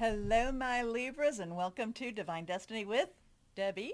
Hello, my Libras, and welcome to Divine Destiny with Debbie.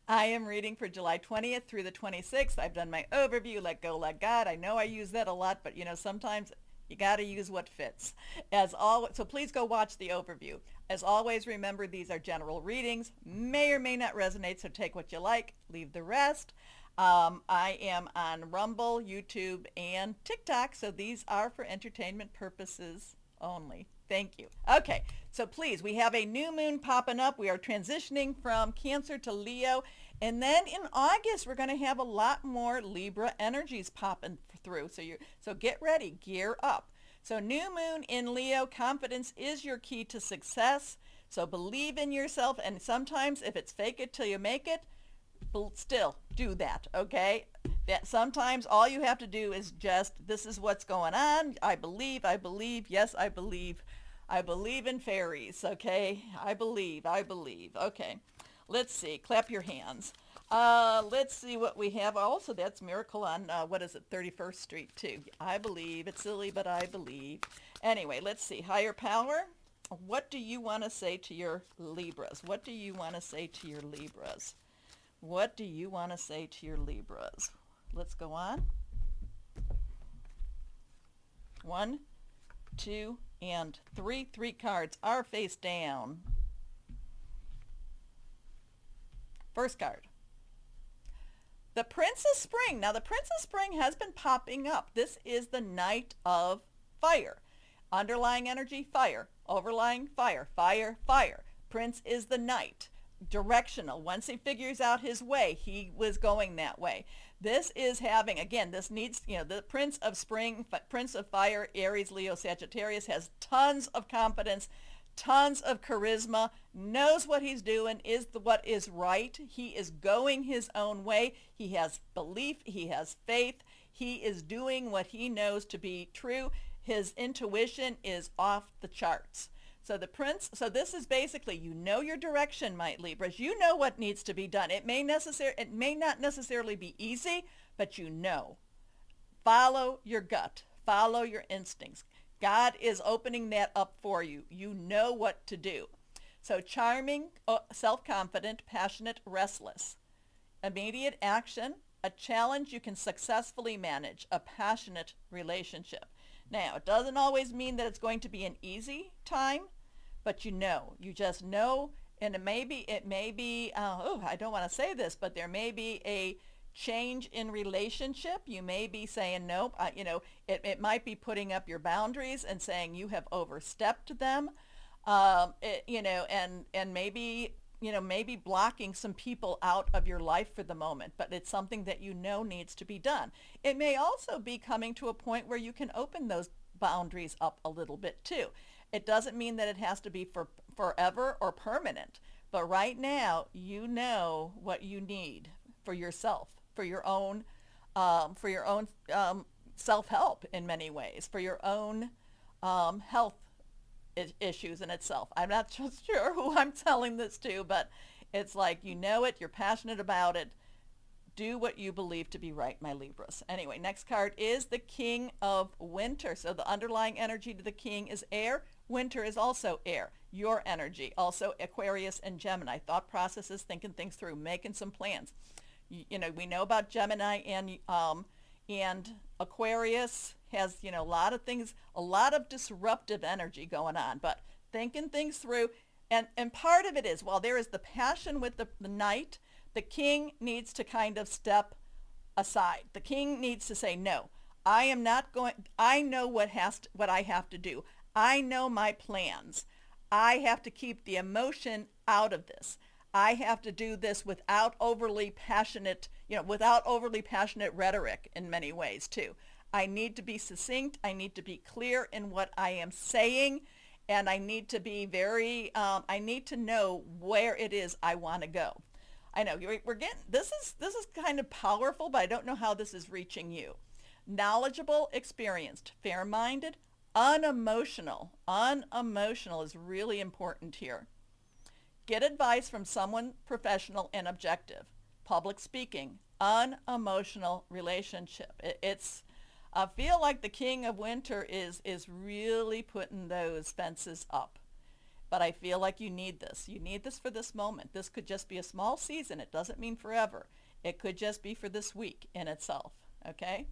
I am reading for July 20th through the 26th. I've done my overview, let go, let God. I know I use that a lot, but sometimes you got to use what fits. As always, so please go watch the overview. As always, remember these are general readings, may or may not resonate, so take what you like, leave the rest. I am on Rumble, YouTube, and TikTok, so these are for entertainment purposes only. Thank you. Okay, so please, we have a new moon popping up. We are transitioning from Cancer to Leo. And then in August, we're going to have a lot more Libra energies popping through. So get ready, gear up. So new moon in Leo, confidence is your key to success. So believe in yourself. And sometimes if it's fake it till you make it, still do that, okay? That sometimes all you have to do is just, this is what's going on. I believe, yes, I believe in fairies, okay? I believe, okay. Let's see, clap your hands. Let's see what we have. Also, that's Miracle on, 31st Street, too. I believe. It's silly, but I believe. Anyway, let's see. Higher power. What do you want to say to your Libras? What do you want to say to your Libras? What do you want to say to your Libras? Let's go on. 1, 2, and 3. 3 cards are face down. First card. The Prince of Spring. Now, the Prince of Spring has been popping up. This is the Knight of Fire. Underlying energy, fire. Overlying, fire. Fire, fire. Prince is the Knight. Directional. Once he figures out his way, he was going that way. This is having, again, this needs, the Prince of Spring, Prince of Fire, Aries, Leo, Sagittarius, has tons of confidence, tons of charisma, knows what he's doing, is what is right. He is going his own way. He has belief. He has faith. He is doing what he knows to be true. His intuition is off the charts. So the Prince, so this is basically, you know your direction, my Libras. You know what needs to be done. It may not necessarily be easy, but you know. Follow your gut. Follow your instincts. God is opening that up for you. You know what to do. So charming, self-confident, passionate, restless. Immediate action, a challenge you can successfully manage, a passionate relationship. Now, it doesn't always mean that it's going to be an easy time, but you just know, and it may be, I don't want to say this, but there may be a change in relationship. You may be saying, nope, it might be putting up your boundaries and saying you have overstepped them, and maybe blocking some people out of your life for the moment, but it's something that needs to be done. It may also be coming to a point where you can open those boundaries up a little bit too. It doesn't mean that it has to be for forever or permanent, but right now you know what you need for yourself, for your own self-help in many ways, for your own health issues in itself. I'm not just sure who I'm telling this to, but it's like, you know it, you're passionate about it. Do what you believe to be right, my Libras. Anyway, next card is the King of Winter. So the underlying energy to the King is air. Winter is also air. Your energy, also Aquarius and Gemini. Thought processes, thinking things through, making some plans. We know about Gemini and Aquarius has, a lot of things, a lot of disruptive energy going on, but thinking things through. And part of it is, while there is the passion with the Knight, the King needs to kind of step aside. The King needs to say, no, I am not going, I know what I have to do. I know my plans. I have to keep the emotion out of this. I have to do this without overly passionate rhetoric in many ways too. I need to be succinct. I need to be clear in what I am saying. And I need to be I need to know where it is I want to go. I know we're getting, this is kind of powerful, but I don't know how this is reaching you. Knowledgeable, experienced, fair-minded, unemotional. Unemotional is really important here. Get advice from someone professional and objective. Public speaking, unemotional relationship. I feel like the King of Winter is really putting those fences up. but I feel like you need this. You need this for this moment. This could just be a small season. It doesn't mean forever. It could just be for this week in itself, okay?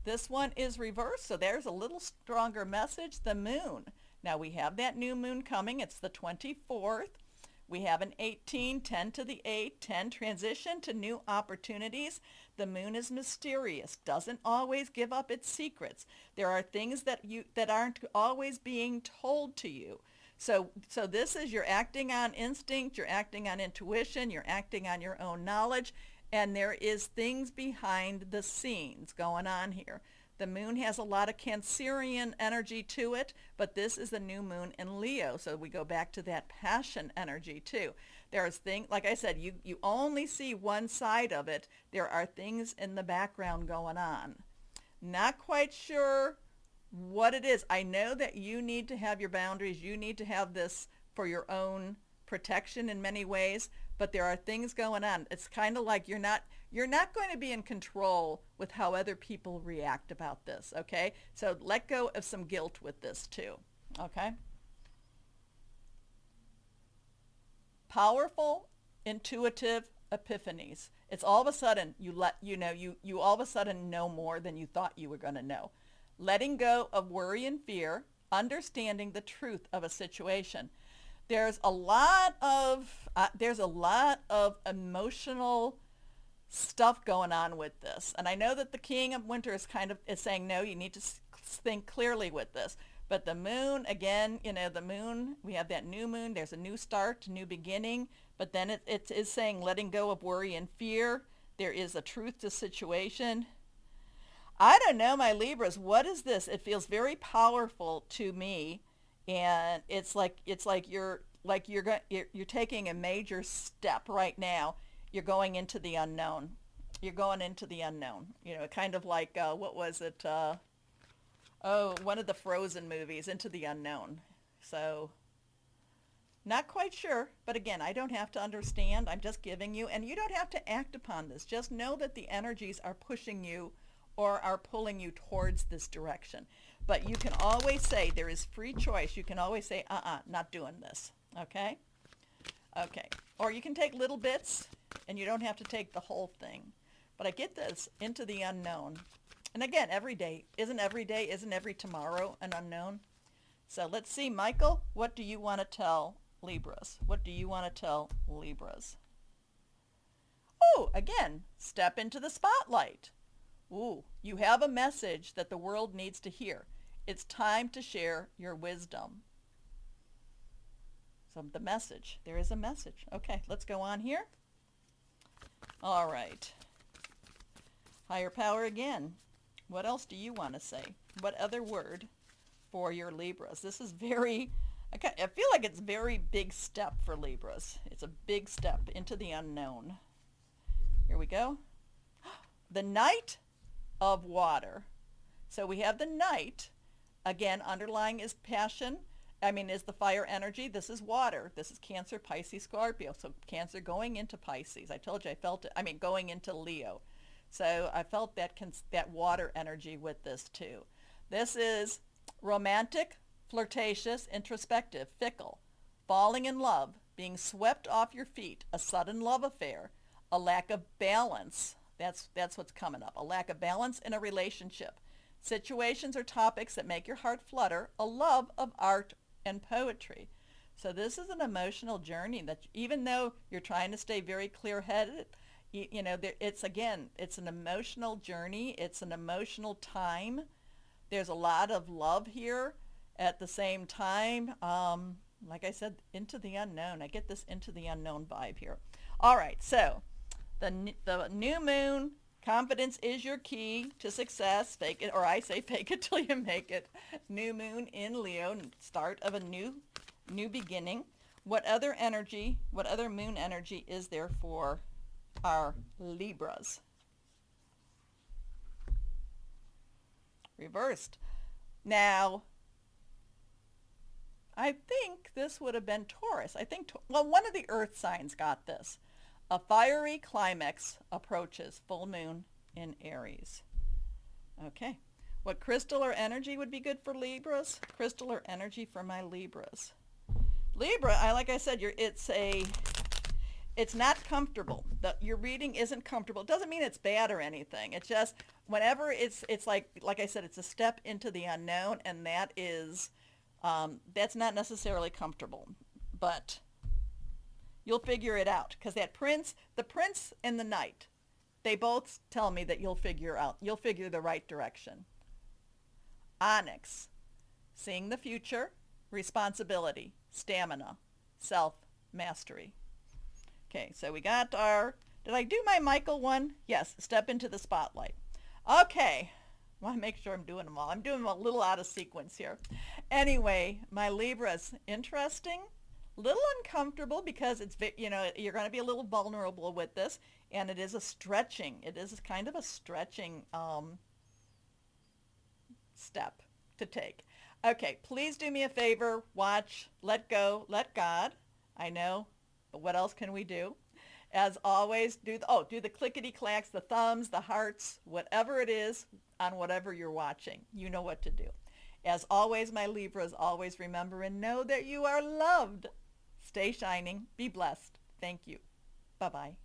This one is reversed, so there's a little stronger message, the moon. Now we have that new moon coming. It's the 24th. We have an 18, 10 to the 8, 10 transition to new opportunities. The moon is mysterious, doesn't always give up its secrets. There are things that aren't always being told to you. So this is you're acting on instinct, you're acting on intuition, you're acting on your own knowledge, and there is things behind the scenes going on here. The moon has a lot of Cancerian energy to it, but this is the new moon in Leo, so we go back to that passion energy too. There's things, like I said, you only see one side of it. There are things in the background going on. Not quite sure what it is. I know that you need to have your boundaries. You need to have this for your own protection in many ways, but there are things going on. It's kind of like you're not going to be in control with how other people react about this, okay? So let go of some guilt with this too, okay? Powerful, intuitive epiphanies. It's all of a sudden you all of a sudden know more than you thought you were going to know. Letting go of worry and fear, understanding the truth of a situation. There's a lot of emotional stuff going on with this, and I know that the King of Winter is saying no, you need to think clearly with this. But the moon, again, the moon, we have that new moon. There's a new start, new beginning. But then it is saying letting go of worry and fear. There is a truth to situation. I don't know, my Libras. What is this? It feels very powerful to me, and it's like you're taking a major step right now. You're going into the unknown. You're going into the unknown. Kind of like what was it? One of the Frozen movies, Into the Unknown. So, not quite sure, but again, I don't have to understand. I'm just giving you, and you don't have to act upon this. Just know that the energies are pushing you or are pulling you towards this direction. But you can always say, there is free choice. You can always say, not doing this, okay? Okay, or you can take little bits, and you don't have to take the whole thing. But I get this, into the unknown. And again, isn't every tomorrow an unknown? So let's see, Michael, what do you want to tell Libras? What do you want to tell Libras? Oh, again, step into the spotlight. Ooh, you have a message that the world needs to hear. It's time to share your wisdom. So the message, there is a message. Okay, let's go on here. All right. Higher power again. What else do you want to say? What other word for your Libras? This is I feel like it's very big step for Libras. It's a big step into the unknown. Here we go. The Knight of Water. So we have the Knight. Again, underlying is passion. Is the fire energy. This is water. This is Cancer, Pisces, Scorpio. So Cancer going into Pisces. I told you I felt it. Going into Leo. So I felt that water energy with this too. This is romantic, flirtatious, introspective, fickle, falling in love, being swept off your feet, a sudden love affair, a lack of balance. That's what's coming up. A lack of balance in a relationship. Situations or topics that make your heart flutter, a love of art and poetry. So this is an emotional journey that even though you're trying to stay very clear-headed, it's an emotional journey. It's an emotional time. There's a lot of love here at the same time. Like I said, into the unknown. I get this into the unknown vibe here. All right, so the new moon, confidence is your key to success. Fake it, or I say fake it till you make it. New moon in Leo, start of a new beginning. What other moon energy is there for our Libras? Reversed. Now, I think this would have been Taurus. One of the earth signs got this. A fiery climax approaches, full moon in Aries. Okay. What crystal or energy would be good for Libras? Crystal or energy for my Libras. Libra, like I said, it's not comfortable. Your reading isn't comfortable. It doesn't mean it's bad or anything. It's just whenever it's like I said, it's a step into the unknown, and that's not necessarily comfortable, but you'll figure it out, because the prince and the knight, they both tell me that you'll figure the right direction. Onyx, seeing the future, responsibility, stamina, self-mastery. Okay, so we got did I do my Michael one? Yes, step into the spotlight. Okay, I want to make sure I'm doing them all. I'm doing them a little out of sequence here. Anyway, my Libras, interesting, little uncomfortable, because you're going to be a little vulnerable with this, and it is kind of a stretching step to take. Okay, please do me a favor, watch Let Go, Let God. I know, but what else can we do? As always, do the clickety-clacks, the thumbs, the hearts, whatever it is on whatever you're watching. You know what to do. As always, my Libras, always remember and know that you are loved. Stay shining. Be blessed. Thank you. Bye-bye.